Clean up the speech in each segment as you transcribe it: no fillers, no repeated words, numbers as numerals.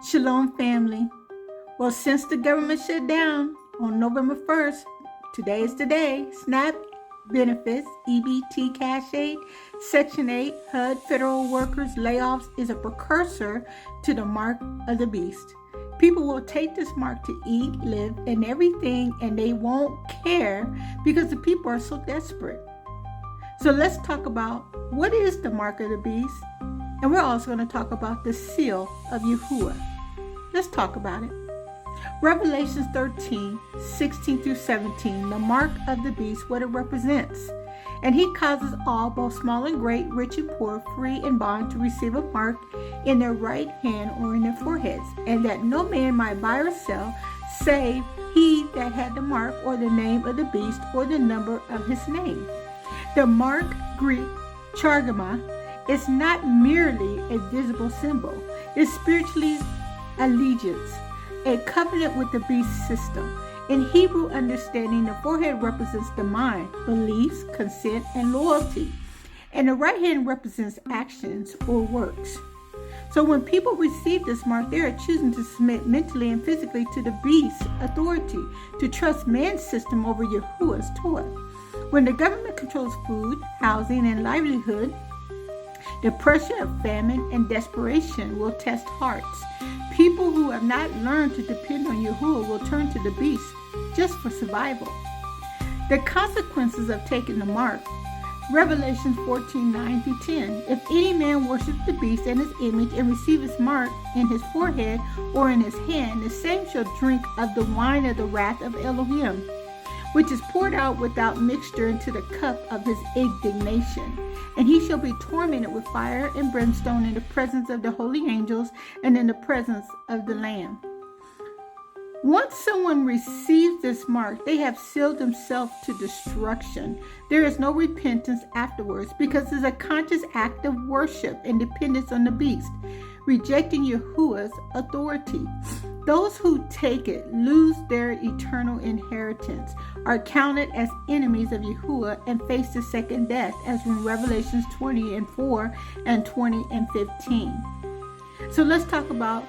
Shalom, family. Well, since the government shut down on November 1st, today is the day. SNAP benefits, EBT cash aid, Section 8, HUD, federal workers layoffs is a precursor to the mark of the beast. People will take this mark to eat, live, and everything, and they won't care because the people are so desperate. So let's talk about what is the mark of the beast, and we're also going to talk about the seal of Yahuah. Let's talk about it. Revelation 13, 16 through 17, the mark of the beast, what it represents. And he causes all, both small and great, rich and poor, free and bond, to receive a mark in their right hand or in their foreheads, and that no man might buy or sell, save he that had the mark, or the name of the beast, or the number of his name. The mark, Greek, chargama, is not merely a visible symbol. It's spiritually allegiance, a covenant with the beast system. In Hebrew understanding, the forehead represents the mind, beliefs, consent, and loyalty. And the right hand represents actions or works. So when people receive this mark, they are choosing to submit mentally and physically to the beast's authority, to trust man's system over Yahuah's Torah. When the government controls food, housing, and livelihood, the pressure of famine and desperation will test hearts. People who have not learned to depend on Yahuah will turn to the beast just for survival. The consequences of taking the mark. Revelation 14, 9 through 10. If any man worships the beast and his image and receive his mark in his forehead or in his hand, the same shall drink of the wine of the wrath of Elohim, which is poured out without mixture into the cup of his indignation. And he shall be tormented with fire and brimstone in the presence of the holy angels and in the presence of the Lamb. Once someone receives this mark, they have sealed themselves to destruction. There is no repentance afterwards, because it's a conscious act of worship and dependence on the beast, rejecting Yahuah's authority. Those who take it lose their eternal inheritance, are counted as enemies of Yahuah, and face the second death, as in Revelations 20 and 4 and 20 and 15. So let's talk about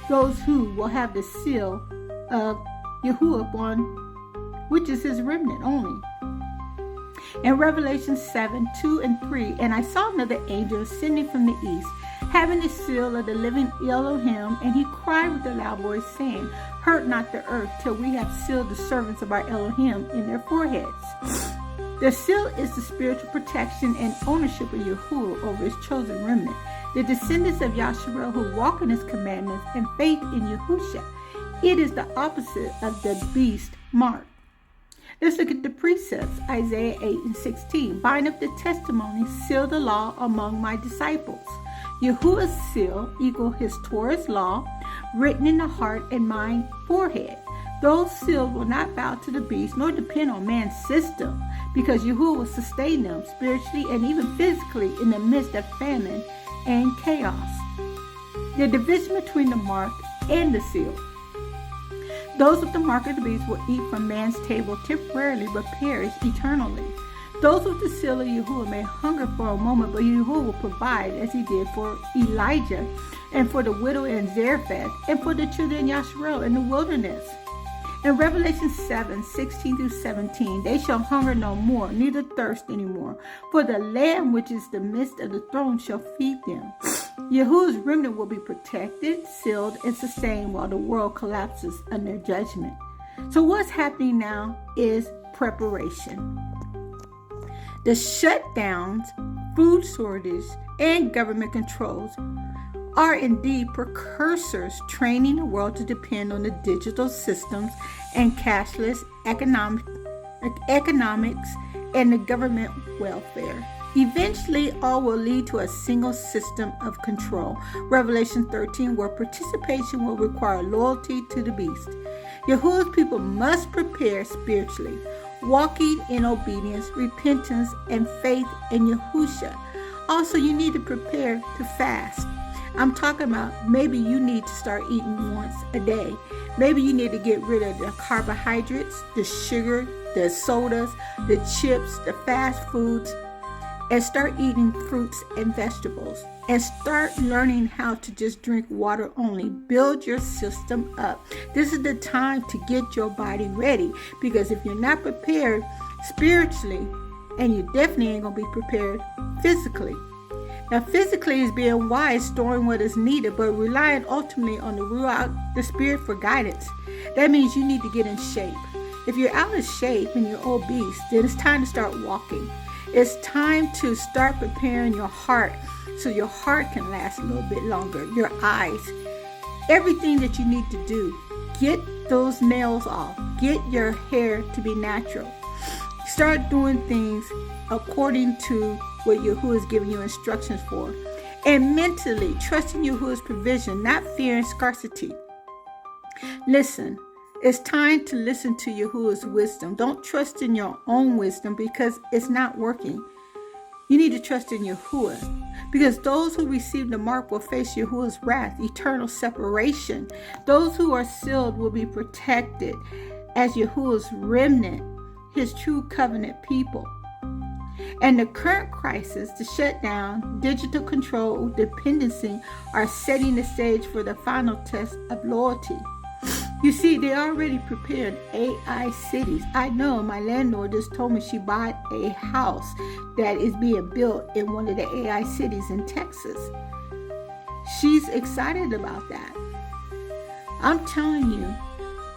those who will have the seal of Yahuah upon, which is his remnant only. In Revelation 7, 2 and 3, and I saw another angel ascending from the east, having the seal of the living Elohim, and he cried with a loud voice, saying, Hurt not the earth till we have sealed the servants of our Elohim in their foreheads. The seal is the spiritual protection and ownership of Yahuah over his chosen remnant, the descendants of Yasharel who walk in his commandments and faith in Yahushua. It is the opposite of the beast mark. Let's look at the precepts. Isaiah 8 and 16. Bind up the testimony, seal the law among my disciples. Yahuah's seal equal his Torah's law, written in the heart and mind forehead. Those sealed will not bow to the beast nor depend on man's system, because Yahuah will sustain them spiritually and even physically in the midst of famine and chaos. The division between the mark and the seal. Those with the mark of the beast will eat from man's table temporarily but perish eternally. Those with the seal of Yahuah may hunger for a moment, but Yahuah will provide, as he did for Elijah and for the widow in Zarephath and for the children of Yasharel in the wilderness. In Revelation 7, 16 through 17, they shall hunger no more, neither thirst any more, for the Lamb which is the midst of the throne shall feed them. Yahuah's remnant will be protected, sealed, and sustained while the world collapses under judgment. So what's happening now is preparation. The shutdowns, food shortage, and government controls are indeed precursors training the world to depend on the digital systems and cashless economics and the government welfare. Eventually, all will lead to a single system of control. Revelation 13, where participation will require loyalty to the beast. Yahuah's people must prepare spiritually, walking in obedience, repentance, and faith in Yahushua. Also, you need to prepare to fast. I'm talking about maybe you need to start eating once a day. Maybe you need to get rid of the carbohydrates, the sugar, the sodas, the chips, the fast foods, and start eating fruits and vegetables. and start learning how to just drink water only. Build your system up. This is the time to get your body ready, because if you're not prepared spiritually, and you definitely ain't going to be prepared physically. Now, physically is being wise, storing what is needed, but relying ultimately on the Ruach, the Spirit, for guidance. That means you need to get in shape. If you're out of shape and you're obese, then it's time to start walking. It's time to start preparing your heart so your heart can last a little bit longer. Your eyes, everything that you need to do. Get those nails off. Get your hair to be natural. Start doing things according to what Yahuah is giving you instructions for. And mentally, trusting Yahuah's provision, not fearing scarcity. Listen, it's time to listen to Yahuah's wisdom. Don't trust in your own wisdom, because it's not working. You need to trust in Yahuah, because those who receive the mark will face Yahuah's wrath, eternal separation. Those who are sealed will be protected as Yahuah's remnant, his true covenant people. And the current crisis, the shutdown, digital control, dependency, are setting the stage for the final test of loyalty. You see, they already prepared AI cities. I know my landlord just told me she bought a house that is being built in one of the AI cities in Texas. She's excited about that. I'm telling you,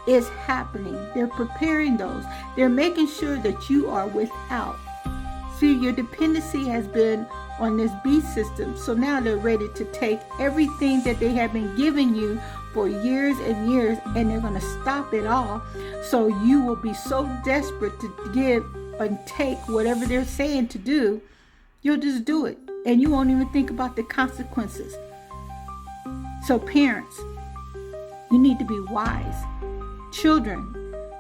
it's happening. They're preparing those. They're making sure that you are without. See, your dependency has been on this beast system. So now they're ready to take everything that they have been giving you for years and years, and they're going to stop it all. So you will be so desperate to give and take whatever they're saying to do, you'll just do it. And you won't even think about the consequences. So parents, you need to be wise. Children,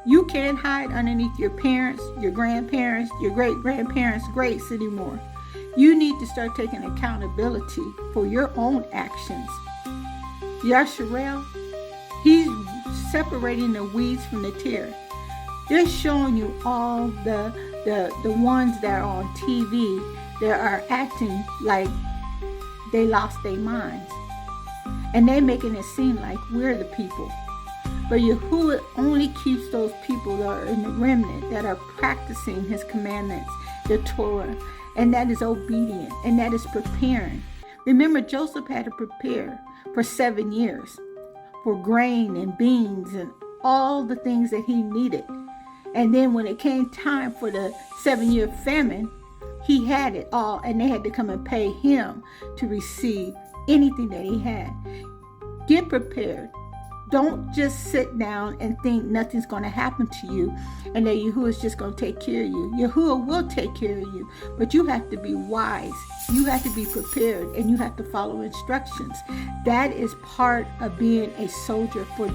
you can't hide underneath your parents, your grandparents, your great-grandparents' grace anymore. You need to start taking accountability for your own actions. Yasharel, he's separating the weeds from the tares. They're showing you all the ones that are on TV that are acting like they lost their minds. And they're making it seem like we're the people. But Yahuah only keeps those people that are in the remnant, that are practicing his commandments, the Torah, and that is obedient, and that is preparing. Remember, Joseph had to prepare for 7 years for grain and beans and all the things that he needed. And then when it came time for the 7-year famine, he had it all, and they had to come and pay him to receive anything that he had. Get prepared. Don't just sit down and think nothing's going to happen to you and that Yahuah is just going to take care of you. Yahuah will take care of you, but you have to be wise. You have to be prepared, and you have to follow instructions. That is part of being a soldier for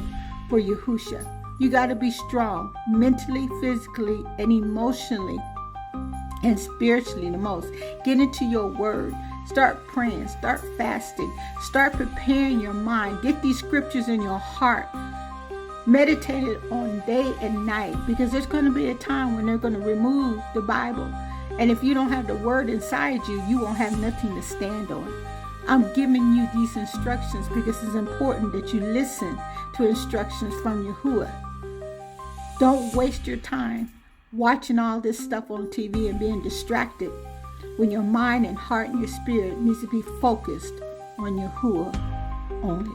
Yahushua. You got to be strong mentally, physically, and emotionally, and spiritually the most. Get into your word. Start praying, start fasting, start preparing your mind. Get these scriptures in your heart. Meditate it on day and night, because there's going to be a time when they're going to remove the Bible. And if you don't have the word inside you, you won't have nothing to stand on. I'm giving you these instructions because it's important that you listen to instructions from Yahuah. Don't waste your time watching all this stuff on TV and being distracted, when your mind and heart and your spirit needs to be focused on Yahuah only.